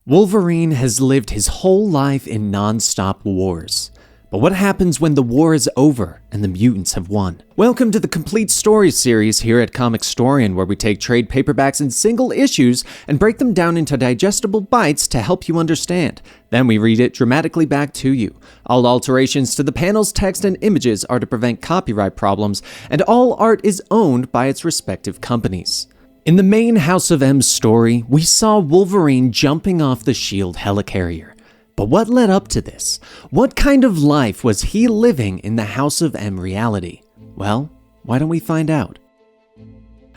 Wolverine has lived his whole life in non-stop wars. But what happens when the war is over and the mutants have won? Welcome to the Complete Stories series here at Comicstorian, where we take trade paperbacks and single issues and break them down into digestible bites to help you understand. Then we read it dramatically back to you. All alterations to the panels, text, and images are to prevent copyright problems, and all art is owned by its respective companies. In the main House of M story, we saw Wolverine jumping off the S.H.I.E.L.D. helicarrier. But what led up to this? What kind of life was he living in the House of M reality? Well, why don't we find out?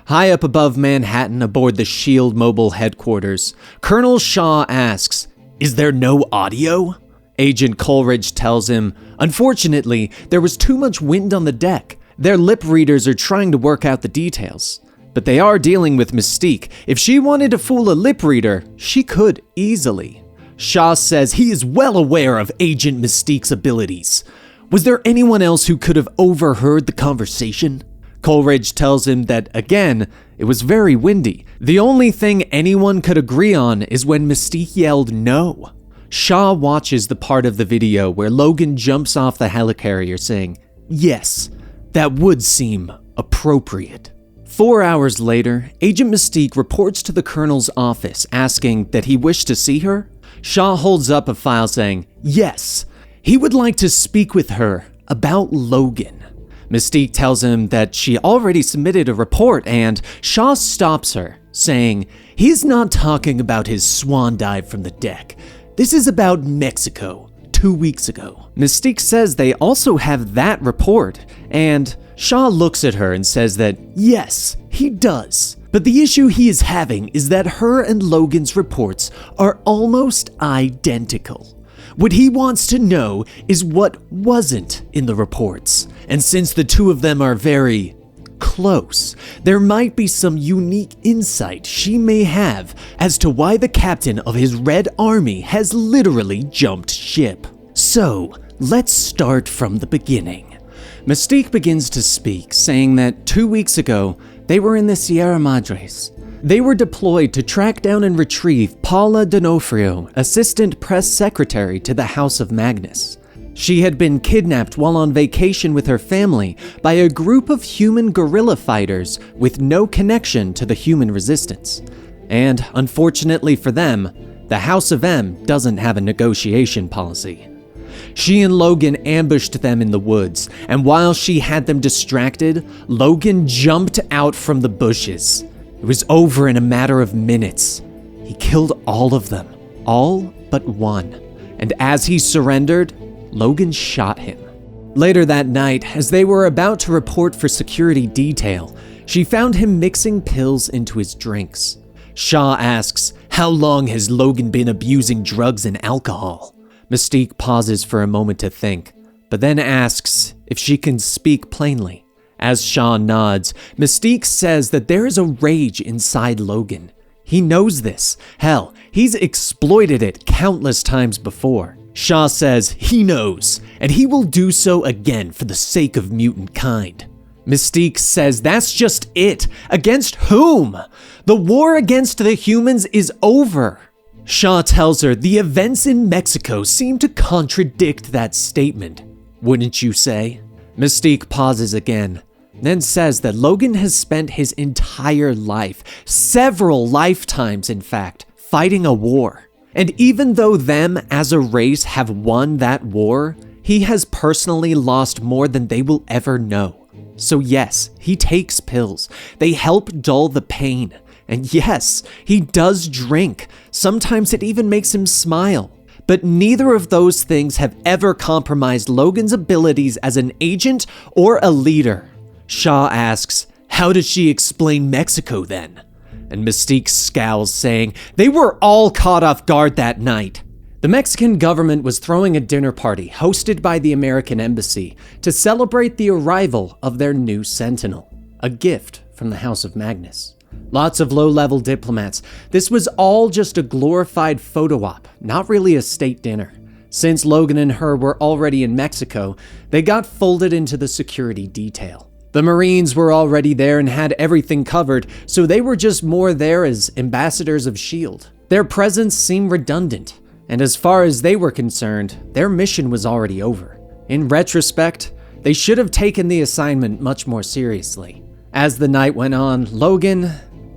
High up above Manhattan aboard the S.H.I.E.L.D. mobile headquarters, Colonel Shaw asks, "Is there no audio?" Agent Coleridge tells him, "Unfortunately, there was too much wind on the deck. Their lip readers are trying to work out the details. But they are dealing with Mystique. If she wanted to fool a lip reader, she could easily." Shaw says he is well aware of Agent Mystique's abilities. Was there anyone else who could have overheard the conversation? Coleridge tells him that, again, it was very windy. The only thing anyone could agree on is when Mystique yelled no. Shaw watches the part of the video where Logan jumps off the helicarrier saying, "Yes, that would seem appropriate." 4 hours later, Agent Mystique reports to the Colonel's office asking that he wished to see her. Shaw holds up a file saying, "Yes, he would like to speak with her about Logan." Mystique tells him that she already submitted a report, and Shaw stops her, saying, "He's not talking about his swan dive from the deck. This is about Mexico, 2 weeks ago." Mystique says they also have that report, and Shaw looks at her and says that, yes, he does. But the issue he is having is that her and Logan's reports are almost identical. What he wants to know is what wasn't in the reports. And since the two of them are very close, there might be some unique insight she may have as to why the captain of his Red Army has literally jumped ship. So, let's start from the beginning. Mystique begins to speak, saying that 2 weeks ago, they were in the Sierra Madres. They were deployed to track down and retrieve Paula D'Onofrio, assistant press secretary to the House of Magnus. She had been kidnapped while on vacation with her family by a group of human guerrilla fighters with no connection to the human resistance. And unfortunately for them, the House of M doesn't have a negotiation policy. She and Logan ambushed them in the woods, and while she had them distracted, Logan jumped out from the bushes. It was over in a matter of minutes. He killed all of them, all but one. And as he surrendered, Logan shot him. Later that night, as they were about to report for security detail, she found him mixing pills into his drinks. Shaw asks, "How long has Logan been abusing drugs and alcohol?" Mystique pauses for a moment to think, but then asks if she can speak plainly. As Shaw nods, Mystique says that there is a rage inside Logan. He knows this. Hell, he's exploited it countless times before. Shaw says he knows, and he will do so again for the sake of mutant kind. Mystique says that's just it. Against whom? The war against the humans is over. Shaw tells her the events in Mexico seem to contradict that statement. Wouldn't you say? Mystique pauses again, then says that Logan has spent his entire life, several lifetimes in fact, fighting a war. And even though them as a race have won that war, he has personally lost more than they will ever know. So yes, he takes pills. They help dull the pain. And yes, he does drink. Sometimes it even makes him smile. But neither of those things have ever compromised Logan's abilities as an agent or a leader. Shaw asks, "How does she explain Mexico then?" And Mystique scowls, saying, "They were all caught off guard that night." The Mexican government was throwing a dinner party hosted by the American embassy to celebrate the arrival of their new Sentinel, a gift from the House of Magnus. Lots of low-level diplomats. This was all just a glorified photo op, not really a state dinner. Since Logan and her were already in Mexico, they got folded into the security detail. The Marines were already there and had everything covered, so they were just more there as ambassadors of S.H.I.E.L.D. Their presence seemed redundant, and as far as they were concerned, their mission was already over. In retrospect, they should have taken the assignment much more seriously. As the night went on, Logan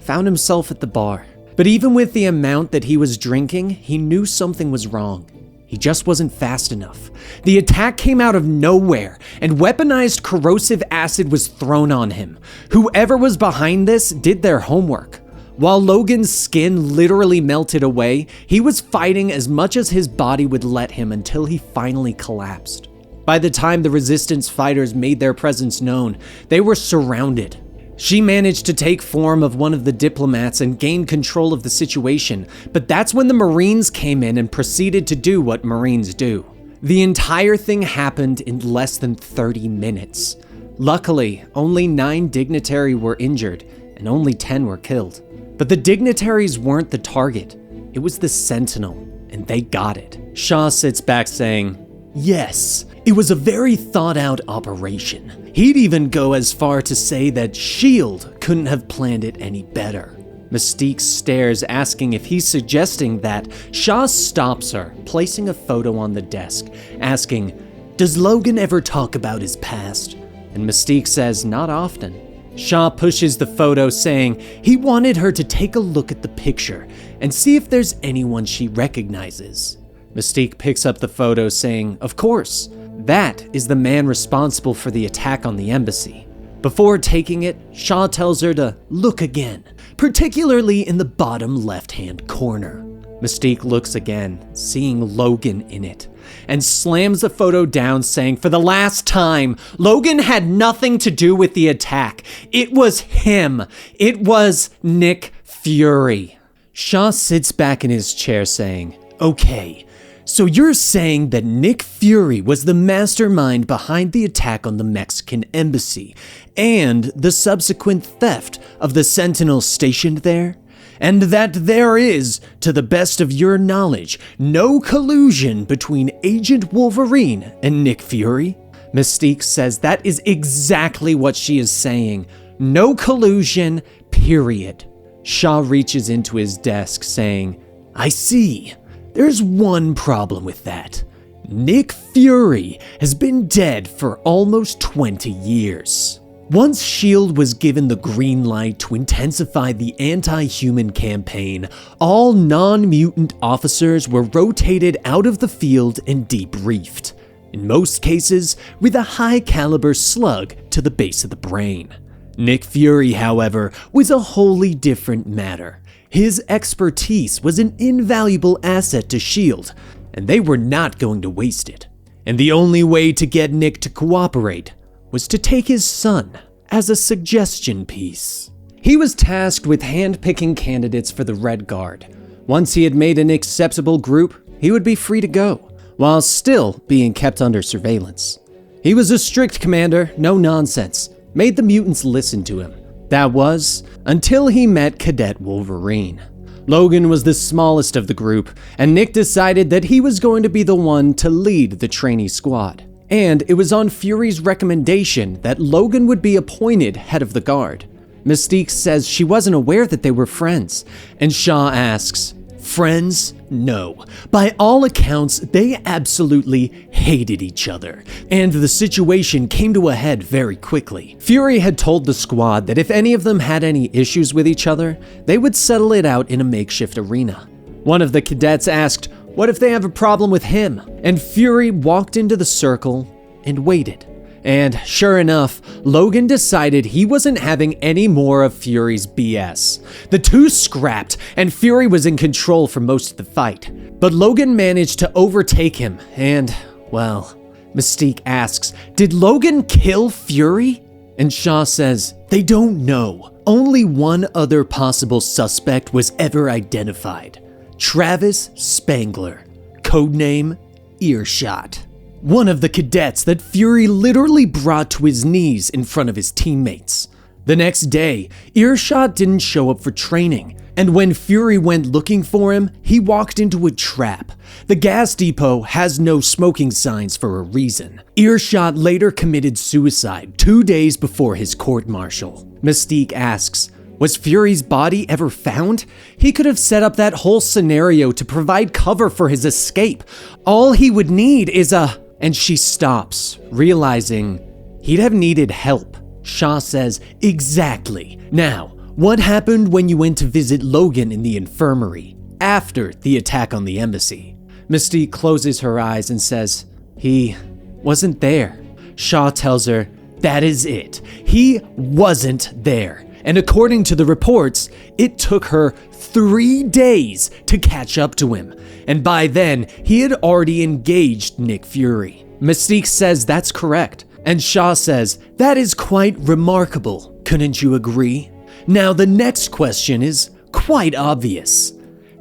found himself at the bar. But even with the amount that he was drinking, he knew something was wrong. He just wasn't fast enough. The attack came out of nowhere, and weaponized corrosive acid was thrown on him. Whoever was behind this did their homework. While Logan's skin literally melted away, he was fighting as much as his body would let him until he finally collapsed. By the time the Resistance fighters made their presence known, they were surrounded. She managed to take form of one of the diplomats and gain control of the situation, but that's when the Marines came in and proceeded to do what Marines do. The entire thing happened in less than 30 minutes. Luckily, only 9 dignitaries were injured and only 10 were killed. But the dignitaries weren't the target. It was the Sentinel, and they got it. Shaw sits back saying, "Yes, it was a very thought-out operation. He'd even go as far to say that S.H.I.E.L.D. couldn't have planned it any better." Mystique stares, asking if he's suggesting that. Shaw stops her, placing a photo on the desk, asking, "Does Logan ever talk about his past?" And Mystique says, "Not often." Shaw pushes the photo, saying he wanted her to take a look at the picture and see if there's anyone she recognizes. Mystique picks up the photo, saying, "Of course, that is the man responsible for the attack on the embassy." Before taking it, Shaw tells her to look again, particularly in the bottom left-hand corner. Mystique looks again, seeing Logan in it, and slams the photo down, saying, "For the last time, Logan had nothing to do with the attack. It was him. It was Nick Fury." Shaw sits back in his chair, saying, "Okay, so you're saying that Nick Fury was the mastermind behind the attack on the Mexican embassy and the subsequent theft of the Sentinels stationed there? And that there is, to the best of your knowledge, no collusion between Agent Wolverine and Nick Fury?" Mystique says that is exactly what she is saying. No collusion, period. Shaw reaches into his desk, saying, "I see. There's one problem with that. Nick Fury has been dead for almost 20 years. Once S.H.I.E.L.D. was given the green light to intensify the anti-human campaign, all non-mutant officers were rotated out of the field and debriefed, in most cases with a high-caliber slug to the base of the brain. Nick Fury, however, was a wholly different matter. His expertise was an invaluable asset to S.H.I.E.L.D., and they were not going to waste it. And the only way to get Nick to cooperate was to take his son as a suggestion piece." He was tasked with hand-picking candidates for the Red Guard. Once he had made an acceptable group, he would be free to go, while still being kept under surveillance. He was a strict commander, no nonsense, made the mutants listen to him. That was, until he met Cadet Wolverine. Logan was the smallest of the group, and Nick decided that he was going to be the one to lead the trainee squad. And it was on Fury's recommendation that Logan would be appointed head of the guard. Mystique says she wasn't aware that they were friends, and Shaw asks, "Friends? No. By all accounts, they absolutely hated each other, and the situation came to a head very quickly. Fury had told the squad that if any of them had any issues with each other, they would settle it out in a makeshift arena. One of the cadets asked, what if they have a problem with him? And Fury walked into the circle and waited. And sure enough, Logan decided he wasn't having any more of Fury's BS. The two scrapped, and Fury was in control for most of the fight. But Logan managed to overtake him, and, well, Mystique asks, did Logan kill Fury? And Shaw says, they don't know. Only one other possible suspect was ever identified. Travis Spangler, codename Earshot. One of the cadets that Fury literally brought to his knees in front of his teammates. The next day, Earshot didn't show up for training, and when Fury went looking for him, he walked into a trap. The gas depot has no smoking signs for a reason. Earshot later committed suicide 2 days before his court-martial. Mystique asks, Was Fury's body ever found? He could have set up that whole scenario to provide cover for his escape. All he would need is a... And she stops, realizing he'd have needed help. Shaw says, exactly. Now, what happened when you went to visit Logan in the infirmary, after the attack on the embassy? Mystique closes her eyes and says, he wasn't there. Shaw tells her, that is it. He wasn't there. And according to the reports, it took her 3 days to catch up to him. And by then, he had already engaged Nick Fury. Mystique says that's correct. And Shaw says, that is quite remarkable. Couldn't you agree? Now, the next question is quite obvious.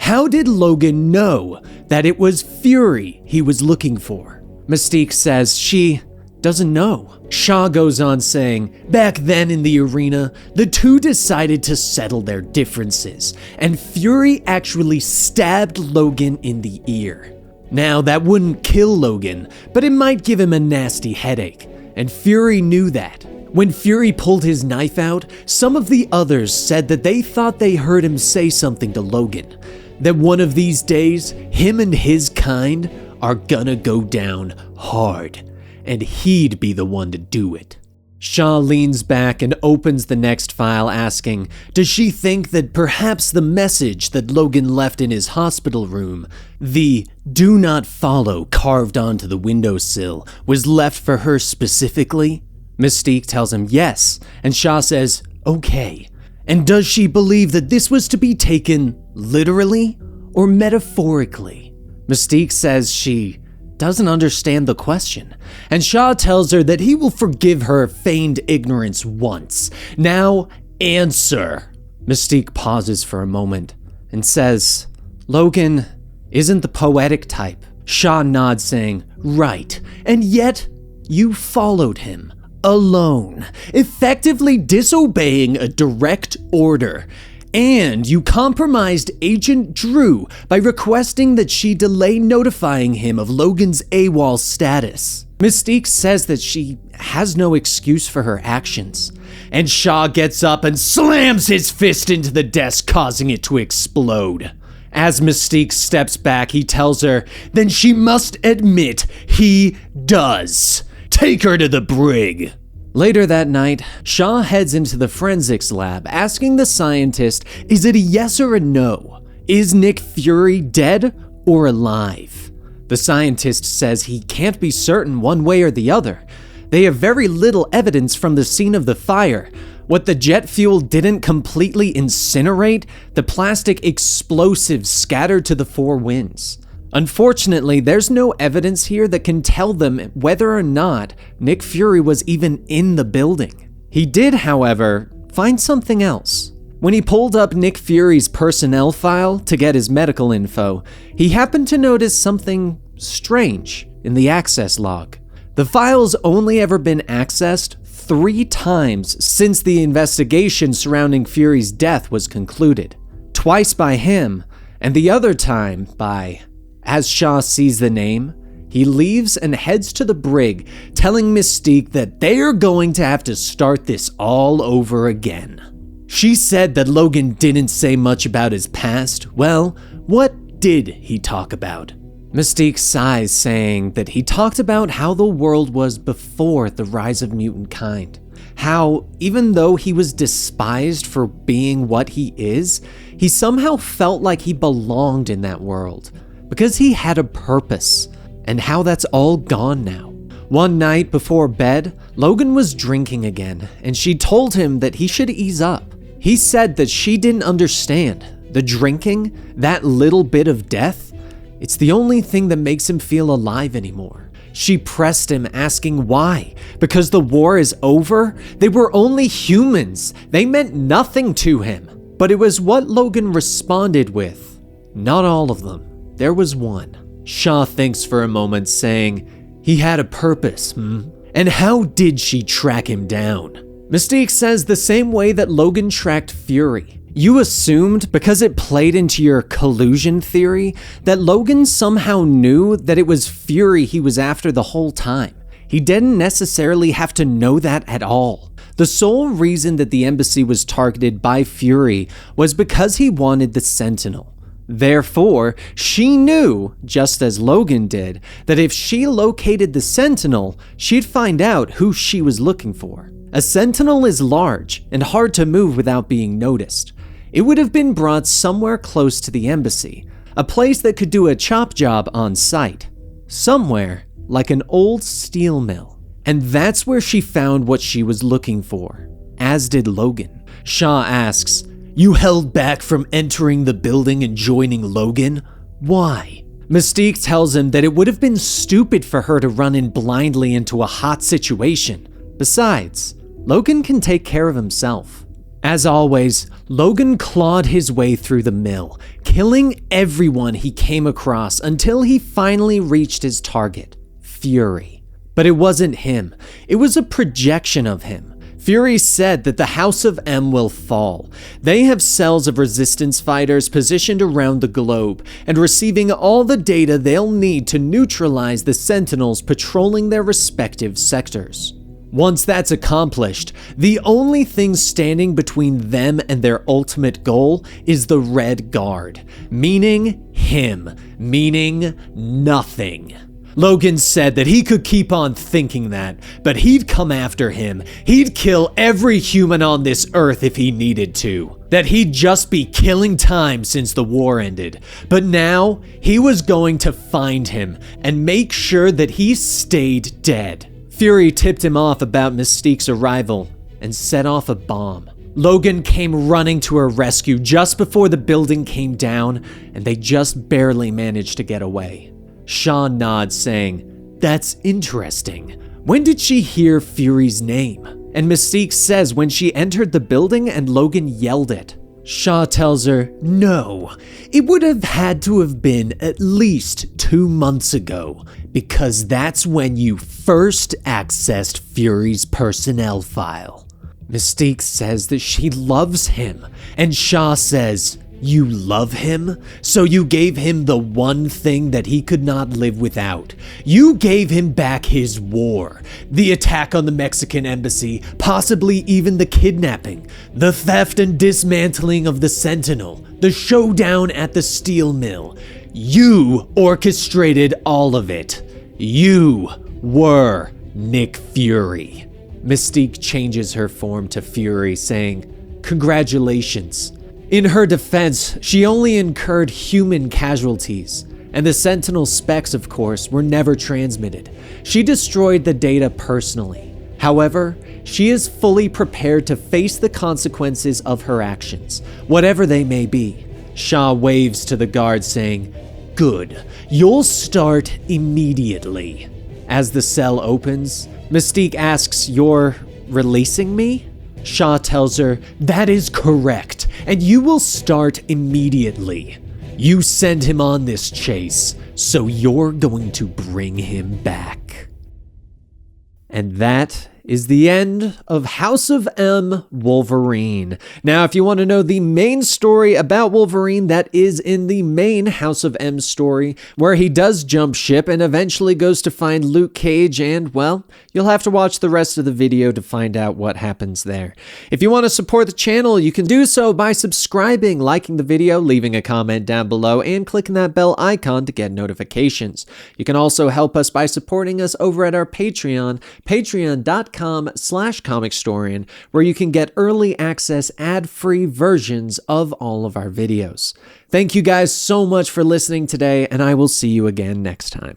How did Logan know that it was Fury he was looking for? Mystique says she doesn't know. Shaw goes on saying, back then in the arena, the two decided to settle their differences, and Fury actually stabbed Logan in the ear. Now, that wouldn't kill Logan, but it might give him a nasty headache, and Fury knew that. When Fury pulled his knife out, some of the others said that they thought they heard him say something to Logan, that one of these days, him and his kind are gonna go down hard, and he'd be the one to do it. Shaw leans back and opens the next file, asking, does she think that perhaps the message that Logan left in his hospital room, the "do not follow" carved onto the windowsill, was left for her specifically? Mystique tells him yes, and Shaw says, okay. And does she believe that this was to be taken literally or metaphorically? Mystique says she doesn't understand the question, and Shaw tells her that he will forgive her feigned ignorance once. Now, answer. Mystique pauses for a moment and says, Logan isn't the poetic type. Shaw nods, saying, right, and yet you followed him alone, effectively disobeying a direct order. And you compromised Agent Drew by requesting that she delay notifying him of Logan's AWOL status. Mystique says that she has no excuse for her actions. And Shaw gets up and slams his fist into the desk, causing it to explode. As Mystique steps back, he tells her, then she must admit he does. Take her to the brig. Later that night, Shaw heads into the forensics lab, asking the scientist, is it a yes or a no? Is Nick Fury dead or alive? The scientist says he can't be certain one way or the other. They have very little evidence from the scene of the fire. What the jet fuel didn't completely incinerate, the plastic explosives scattered to the four winds. Unfortunately, there's no evidence here that can tell them whether or not Nick Fury was even in the building. He did, however, find something else. When he pulled up Nick Fury's personnel file to get his medical info, he happened to notice something strange in the access log. The file's only ever been accessed 3 times since the investigation surrounding Fury's death was concluded. Twice by him, and the other time by... As Shaw sees the name, he leaves and heads to the brig, telling Mystique that they are going to have to start this all over again. She said that Logan didn't say much about his past. Well, what did he talk about? Mystique sighs, saying that he talked about how the world was before the rise of mutant kind. How, even though he was despised for being what he is, he somehow felt like he belonged in that world. Because he had a purpose, and how that's all gone now. One night before bed, Logan was drinking again, and she told him that he should ease up. He said that she didn't understand. The drinking, that little bit of death, it's the only thing that makes him feel alive anymore. She pressed him, asking why. Because the war is over? They were only humans. They meant nothing to him. But it was what Logan responded with. Not all of them. There was one. Shaw thinks for a moment, saying, he had a purpose, And how did she track him down? Mystique says the same way that Logan tracked Fury. You assumed, because it played into your collusion theory, that Logan somehow knew that it was Fury he was after the whole time. He didn't necessarily have to know that at all. The sole reason that the embassy was targeted by Fury was because he wanted the Sentinel. Therefore, she knew, just as Logan did, that if she located the Sentinel, she'd find out who she was looking for. A Sentinel is large and hard to move without being noticed. It would have been brought somewhere close to the embassy, a place that could do a chop job on site. Somewhere like an old steel mill. And that's where she found what she was looking for, as did Logan. Shaw asks, "You held back from entering the building and joining Logan? Why?" Mystique tells him that it would have been stupid for her to run in blindly into a hot situation. Besides, Logan can take care of himself. As always, Logan clawed his way through the mill, killing everyone he came across until he finally reached his target, Fury. But it wasn't him, it was a projection of him. Fury said that the House of M will fall. They have cells of resistance fighters positioned around the globe and receiving all the data they'll need to neutralize the Sentinels patrolling their respective sectors. Once that's accomplished, the only thing standing between them and their ultimate goal is the Red Guard, meaning him, meaning nothing. Logan said that he could keep on thinking that, but he'd come after him. He'd kill every human on this earth if he needed to. That he'd just be killing time since the war ended. But now, he was going to find him and make sure that he stayed dead. Fury tipped him off about Mystique's arrival and set off a bomb. Logan came running to her rescue just before the building came down, and they just barely managed to get away. Shaw nods, saying, "That's interesting. When did she hear Fury's name?" And Mystique says when she entered the building and Logan yelled it. Shaw tells her, "No, it would have had to have been at least 2 months ago, because that's when you first accessed Fury's personnel file." Mystique says that she loves him, and Shaw says, "You love him? So you gave him the one thing that he could not live without. You gave him back his war. The attack on the Mexican embassy, possibly even the kidnapping, the theft and dismantling of the Sentinel, the showdown at the steel mill. You orchestrated all of it. You were Nick Fury." Mystique changes her form to Fury, saying, "Congratulations." In her defense, she only incurred human casualties, and the Sentinel specs, of course, were never transmitted. She destroyed the data personally. However, she is fully prepared to face the consequences of her actions, whatever they may be. Shaw waves to the guard, saying, "Good, you'll start immediately." As the cell opens, Mystique asks, "You're releasing me?" Shaw tells her, "That is correct, and you will start immediately. You send him on this chase, so you're going to bring him back." And that is the end of House of M Wolverine. Now, if you want to know the main story about Wolverine, that is in the main House of M story, where he does jump ship and eventually goes to find Luke Cage, and, well, you'll have to watch the rest of the video to find out what happens there. If you want to support the channel, you can do so by subscribing, liking the video, leaving a comment down below, and clicking that bell icon to get notifications. You can also help us by supporting us over at our Patreon, patreon.com/Comicstorian, where you can get early access ad-free versions of all of our videos. Thank you guys so much for listening today, and I will see you again next time.